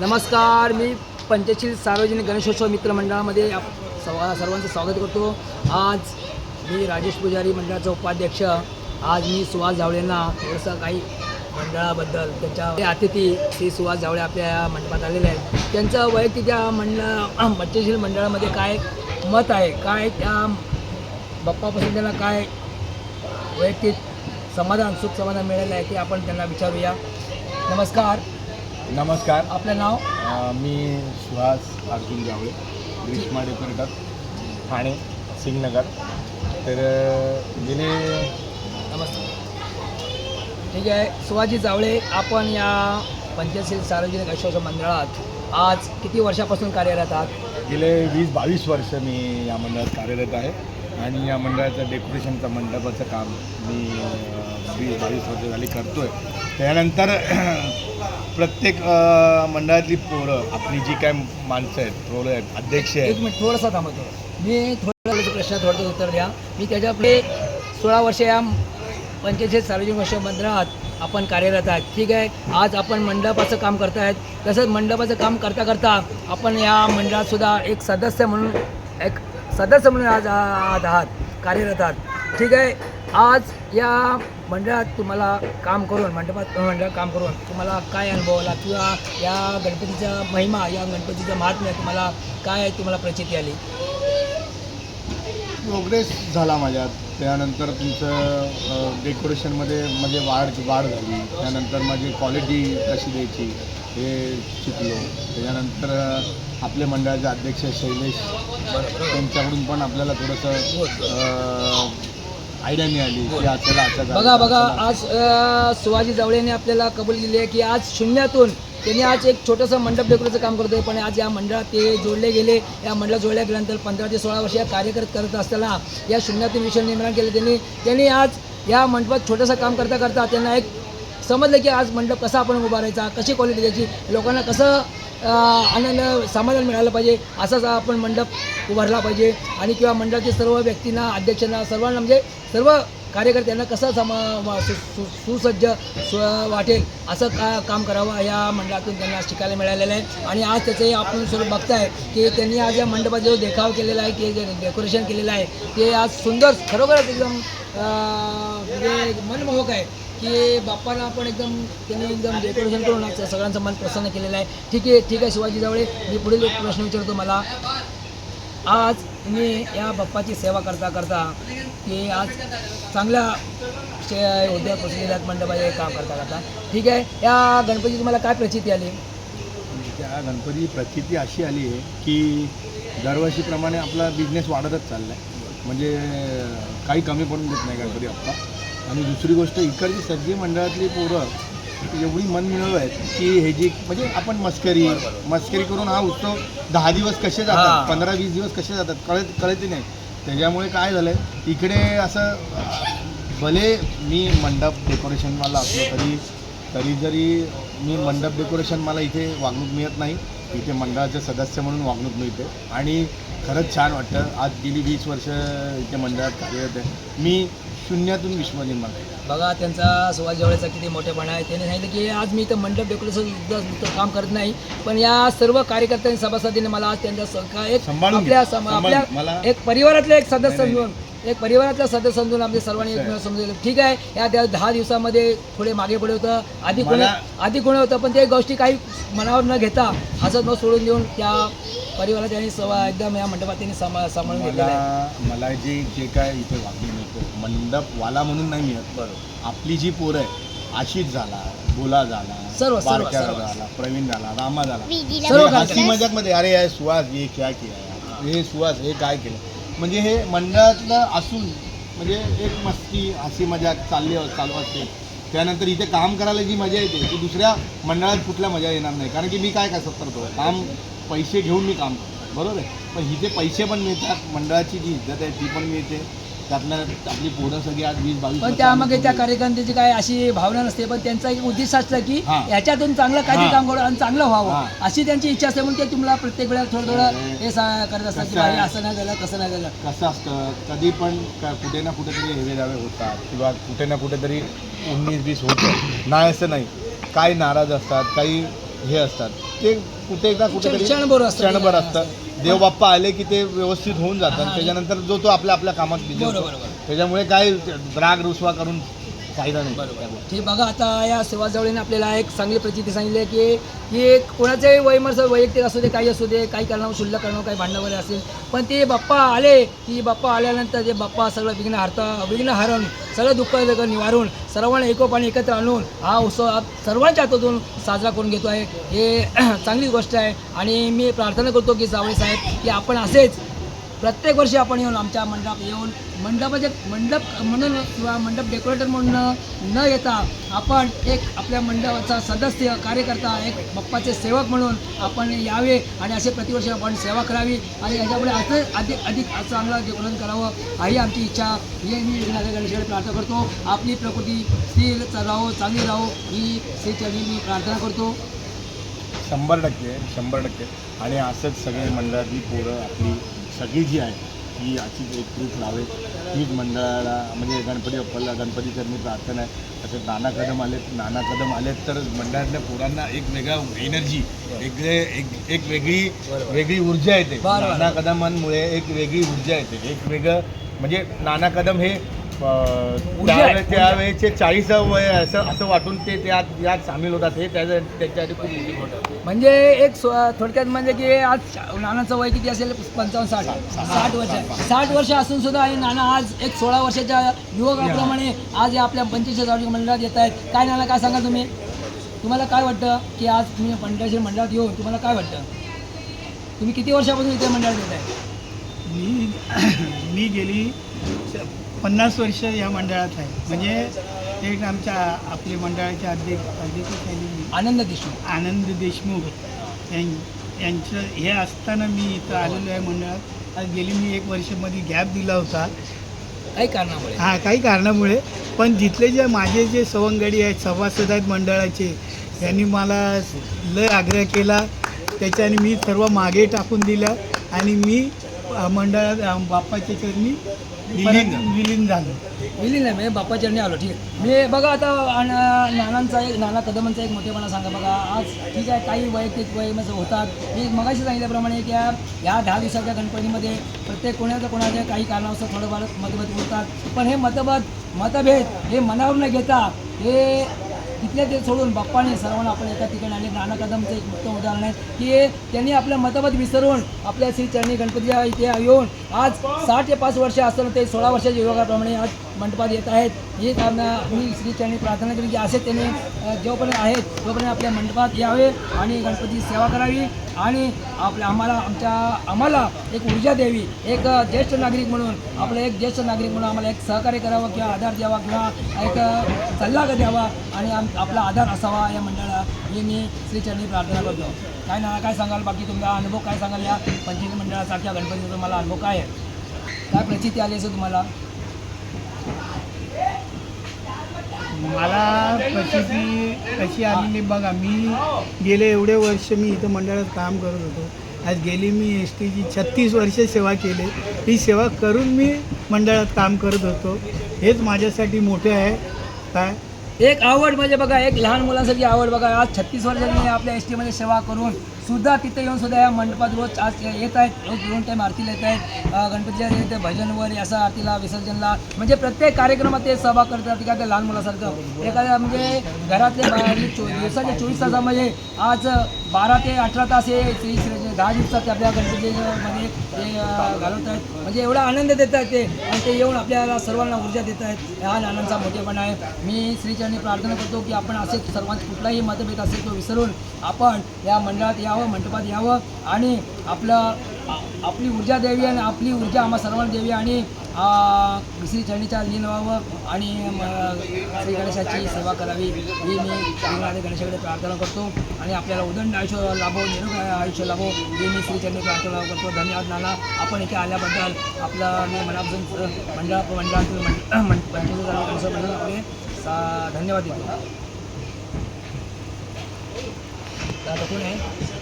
नमस्कार, मी पंचशील सार्वजनिक गणेशोत्सव मित्र मंडळामध्ये सर्वांचं स्वागत करतो. आज मी राजेश पुजारी मंडळाचा उपाध्यक्ष. आज मी सुहास जावळेंना थोडंसं काही मंडळाबद्दल त्यांच्या अतिथी श्री सुहास जावळे आपल्या मंडपात आलेले आहेत. त्यांचं वैयक्तिक त्या पंचशील मंडळामध्ये काय मत आहे, काय त्या बाप्पापासून त्यांना काय वैयक्तिक सुख समाधान मिळालं आहे ते आपण त्यांना विचारूया. नमस्कार. नमस्कार. आपलं नाव? मी सुहास अर्जुन जावळे, ग्रीष्मा डेकोरेटर, ठाणे, सिंगनगर. तर गेले नमस्कार. ठीक आहे, सुहासजी जावळे, आपण या पंचशील सार्वजनिक गणेशोत्सव मंडळात आज किती वर्षापासून कार्यरत आहात? गेले 20-22 वर्ष मी या मंडळात कार्यरत आहे आणि या मंडळाचं डेकोरेशनचं मंडपाचं काम मी 20-22 वर्ष झाली करतो आहे. त्यानंतर प्रत्येक मंडळातली पोरं, आपली जी काय माणसं आहेत, पोरं आहेत, अध्यक्ष आहेत. एक मिनिट थोडासा थांबतो. मी प्रश्न थोडं उत्तर द्या. मी त्याच्यापुढे 16 वर्ष या पंचशील सार्वजनिक गणेशोत्सव मंडळात आपण कार्यरत आहात. ठीक आहे, आज आपण मंडपाचं काम करत आहेत. तसंच मंडपाचं काम करता करता आपण या मंडळात सुद्धा एक सदस्य म्हणून आज आहात, कार्यरत आहात. ठीक आहे, आज या मंडळात तुम्हाला काम करून मंडळात काम करून तुम्हाला काय अनुभव आला किंवा या गणपतीचा महिमा, या गणपतीचं महात्म्य तुम्हाला प्रचिती आली? प्रोग्रेस झाला माझ्यात. त्यानंतर तुमचं डेकोरेशनमध्ये म्हणजे वाढ झाली. त्यानंतर माझी क्वालिटी कशी द्यायची हे शिकलो. त्याच्यानंतर आपले मंडळाचे अध्यक्ष शैलेश, त्यांच्याकडून पण आपल्याला थोडंसं आयडिया मिळाली की आपल्याला बघा आज सुहासजी जावळेने आपल्याला कबूल दिली आहे की आज शून्यातून त्यांनी आज एक छोटंसं मंडप डेकोरेचं काम करतो आहे. पण आज या मंडळात ते जोडले गेले. या मंडळात जोडल्या गेल्यानंतर 15 ते 16 वर्ष या कार्य करत असताना या शून्यातून विषय निर्माण केले. त्यांनी आज या मंडपात छोटंसं काम करता करता त्यांना एक समजलं की आज मंडप कसा आपण उभारायचा, कशी क्वालिटी द्यायची, लोकांना कसं आनंद समाधान मिळालं पाहिजे, असाच आपण मंडप उभारला पाहिजे. आणि किंवा मंडळातील सर्व व्यक्तींना, अध्यक्षांना, सर्वांना म्हणजे सर्व कार्यकर्त्यांना कसं सुसज्ज वाटेल असं काम करावं या मंडळातून त्यांना शिकायला मिळालेलं आहे. आणि आज त्याचंही आपण स्वरूप बघताय की त्यांनी आज या मंडपात जो देखाव केलेला आहे, की जे डेकोरेशन केलेलं आहे ते आज सुंदर, खरोखरच एकदम म्हणजे मनमोहक आहे की बाप्पाला आपण त्यांनी एकदम डेकोरेशन करून आज सगळ्यांचं मन प्रसन्न केलेलं आहे. ठीक आहे सुहासजी जावळे, मी पुढील एक प्रश्न विचारतो मला. आज मी या बाप्पाची सेवा करता की आज चांगल्या उद्यापासून गेल्यात मंडपाचे काम करता. ठीक आहे, या गणपती तुम्हाला काय प्रचिती आली? त्या गणपती प्रचिती अशी आली आहे की दरवर्षीप्रमाणे आपला बिझनेस वाढतच चालला आहे. म्हणजे काही कमी पडून देत नाही गणपती बाप्पा. आणि दुसरी गोष्ट, इकडची सगळी मंडळातली पोरं एवढी मन मिळव आहेत की हे जी म्हणजे आपण मस्करी करून हा उत्सव 10 दिवस कसे जातात, 15-20 दिवस कसे जातात कळते नाही. त्याच्यामुळे काय झालं आहे, इकडे असं भले मी मंडप डेकोरेशनवाला असलो तरी जरी मी मंडप डेकोरेशन मला इथे वागणूक मिळत नाही, इथे मंडळाचे सदस्य म्हणून वागणूक मिळते. आणि खरंच छान वाटतं. आज गेली 20 वर्ष इथे मंडळात कार्यरत आहे. मी शून्यातून विश्व निर्माण आहे. बघा त्यांचा सुहास जावळेचा किती मोठेपणा आहे. त्याने सांगितलं की आज मी इथं मंडप डेकोरेशन काम करत नाही, पण या सर्व कार्यकर्त्यांनी, सभासदांनी मला आज त्यांचा आपल्या एक परिवारातले एक सदस्य म्हणून आपल्या सर्वांनी एक समजलं. ठीक आहे, या 10 दिवसामध्ये थोडे मागे पुढे होतं, आधी कोणी होतं, पण ते गोष्टी काही मनावर न घेता असं न सोडून देऊन त्या परिवारात त्यांनी एकदम या मंडपात त्यांनी सांभाळून घेतलं. मला जे काय इथे वागणूक मिळतो, मंडपवाला म्हणून नाही मिळत. बरोबर, आपली जी पोरं आहे, आशिष झाला, बोला झाला, बारक्या झाला, प्रवीण झाला, रामा झाला, हसी मजाकमध्ये अरे यार सुहास हे क्या किया, हे सुहास हे काय केलं, म्हणजे हे मंडळातलं असून म्हणजे एक मस्ती, हसी मजाक चालू असते. त्यानंतर इथे काम करायला जी मजा येते ती दुसऱ्या मंडळात कुठल्या मजा येणार नाही. कारण की मी काय करतो, काम पैसे घेऊन मी काम करतो, बरोबर आहे. पण इथे पैसे पण मिळतात, मंडळाची जी इज्जत आहे ती पण मिळते. त्यातल्या आपली पोरं सगळी आज 20-22 पण त्यामागे त्या कार्यकर्त्यांची काय अशी भावना नसते, पण त्यांचा एक उद्देश असतं की याच्यातून चांगलं काही काम करू आणि चांगलं व्हावं अशी त्यांची इच्छा असते. म्हणून ते तुम्हाला प्रत्येक वेळेला थोडं हे करत असतात की असं नाही झालं, कसं नाही झालं. कसं असतं, कधी पण कुठे ना कुठेतरी हेवे दावे होतात किंवा कुठे ना कुठेतरी 19-20 होतं नाही, असं नाही. काही नाराज असतात, काही हे असतात. ते कुठे ना कुठेतरी क्षणभर असतं. क्षणभर असतं. देव बाप्पा आले की ते व्यवस्थित होऊन जातात. त्याच्यानंतर जो तो आपल्या आपल्या कामात बिझी होतो. बरोबर. त्याच्यामुळे काय राग रुसवा करून फायदा नाही. ठीक, बघा आता या सेवाजवळीने आपल्याला एक चांगली प्रचिती सांगितली आहे की कोणाचंही वैयक्तिक असू दे, काही असू दे, काही कारणावर शुल्लक कारणावर काही भांडणं वगैरे असेल, पण ते बाप्पा आले की बाप्पा आल्यानंतर ते बाप्पा सगळं विघ्न हरण सगळं दुःख निवारून सर्वांना एकोपाने एकत्र आणून हा उत्सव सर्वांच्या हातातून साजरा करून घेतो आहे. हे चांगली गोष्ट आहे आणि मी प्रार्थना करतो की जावळे साहेब की आपण असेच प्रत्येक वर्षी आपण येऊन आमच्या मंडपात येऊन मंडप म्हणून किंवा मंडप डेकोरेटर म्हणून न येता आपण एक आपल्या मंडपाचा सदस्य कार्यकर्ता एक बाप्पाचे सेवक म्हणून आपण यावे आणि असे प्रतिवर्षी आपण सेवा करावी आणि याच्यापुढे असं अधिक चांगलं डेकोरेशन करावं ही आमची इच्छा. ही मी गणेशाकडे प्रार्थना करतो. आपली प्रकृती स्थिर राहो, चांगली राहो ही श्रीचरणी मी प्रार्थना करतो. 100% आणि असंच सगळे मंडळातली पोरं आपली सगळी जी आहे ती अशीच एक ट्रीप लावेल. हीच मंडळाला म्हणजे गणपती बाप्पाला गणपतीचरणी प्रार्थना आहे. तसेच नाना कदम आलेत तर मंडळातल्या पोरांना एक वेगळा एनर्जी एक वेगळी ऊर्जा येते. नाना कदमांमुळे एक वेगळी ऊर्जा येते. एक वेगळं म्हणजे नाना कदम हे त्यावेळेचे 40 वय असं वाटून ते यात सामील होतात. हे त्याच्यासाठी खूप मोठी गोष्ट आहे. म्हणजे एक थोडक्यात म्हणजे की आज नानाचं वय किती असेल 55-60 वर्ष. 60 वर्ष असून सुद्धा आणि नाना आज एक 16 वर्षाच्या युवकाप्रमाणे आज या आपल्या 45 मंडळात येत आहेत. काय नाना काय सांगा तुम्हाला काय वाटतं की आज तुम्ही पंढरपूर मंडळात येऊन तुम्हाला काय वाटतं? तुम्ही किती वर्षापासून इथे मंडळात येत आहे? मी गेली 50 वर्ष या मंडळात आहे. म्हणजे एक आमच्या आपले मंडळाचे अध्यक्ष आनंद देशमुख यांचं हे असताना मी इथं आलेलो आहे मंडळात. आज गेली मी 1 वर्षामध्ये गॅप दिला होता काही कारणामुळे. पण जिथले जे माझे जे सवंगडी आहेत सभासद आहेत मंडळाचे त्यांनी मला लय आग्रह केला. त्याच्याने मी सर्व मागे टाकून दिलं आणि मी मंडळात बाप्पाच्या चरणी विलीन झालो. विलीन नाही म्हणजे बाप्पा चरणी आलो. ठीक आहे. मी बघा आता नाना कदमांचा एक मोठेपणा सांगा. बघा आज ठीक आहे काही वैयक्तिक होतात. मी मगाशी सांगितल्याप्रमाणे की या 10 दिवसाच्या गणपतीमध्ये प्रत्येक कोणाच्या काही कारणास्तव थोडंफार मतभेद होतात. पण हे मतभेद हे मनावर न घेता हे तिथले ते सोडून बाप्पाने सर्वांना आपण एका ठिकाणी आले. नाना कदमचं एक मोठं उदाहरण आहे की त्यांनी आपलं मतभेद विसरून आपल्या श्रीचरणी गणपतीच्या इथे येऊन आज 60 ते 5 वर्ष असताना ते 16 वर्षाच्या युवकाप्रमाणे आज मंडपात येत आहेत. ही मी श्रीचरणी प्रार्थना करेन की असे त्यांनी जोपर्यंत आहेत तोपर्यंत आपल्या मंडपात यावे आणि गणपतीची सेवा करावी आणि आम्हाला एक ऊर्जा द्यावी. एक ज्येष्ठ नागरिक म्हणून आम्हाला एक सहकार्य करावं किंवा आधार द्यावा किंवा एक सल्ला द्यावा आणि आपला आधार असावा या मंडळाला. ही मी श्रीचरणी प्रार्थना करतो. काय सांगाल बाकी तुमचा अनुभव काय सांगाल या पंचायती मंडळासारख्या गणपतीचा तुम्हाला अनुभव काय आहे? काय प्रचिती आली असेल तुम्हाला? मला प्रचिती कशी आलेली बघा. मी गेले एवढे वर्ष मी इथं मंडळात काम करत होतो. आज गेली मी STची 36 वर्ष सेवा केली. ही सेवा करून मी मंडळात काम करत होतो. हेच माझ्यासाठी मोठे आहे. काय एक आवड म्हणजे बघा एक लहान मुलांसाठी आवड. बघा आज 36 वर्षांनी आपल्या STमध्ये सेवा करून सुद्धा तिथे येऊन सुद्धा या मंडपात रोज आज येत आहेत. रोज 2 टाईम आरतीला येत आहेत. गणपतीच्या इथे भजनवर असं आरतीला विसर्जनला म्हणजे प्रत्येक कार्यक्रमात ते सहभाग करतात. एखाद्या लहान मुलासारखं एखाद्या म्हणजे घरातले दिवसाच्या 24 तासामध्ये आज 12 ते 18 तास हे 10 दिवसात आपल्या गणपतीमध्ये ते घालवत आहेत. म्हणजे एवढा आनंद देत आहेत ते आणि ते येऊन आपल्याला सर्वांना ऊर्जा देत आहेत. हा नानांचा मोठेपणा आहे. मी श्रीचरणी प्रार्थना करतो की आपण असेच सर्वांचा कुठलाही मतभेद असेल तो विसरून आपण या मंडळात यावं, मंडपात यावं आणि आपली ऊर्जा द्यावी आणि आपली ऊर्जा आम्हा सर्वांना द्यावी आणि श्रीचरणीच्या लीन व्हावं आणि श्री गणेशाची सेवा करावी ही मी गणेशाकडे प्रार्थना करतो आणि आपल्याला उदंड आयुष्य लाभो, निरोगी आयुष्य लाभो ही मी श्रीचरणी प्रार्थना करतो. धन्यवाद नाना. आपण इथे आल्याबद्दल आपलं मी मनापासून मंडळातील आपले धन्यवाद देतो. आता कोण आहे?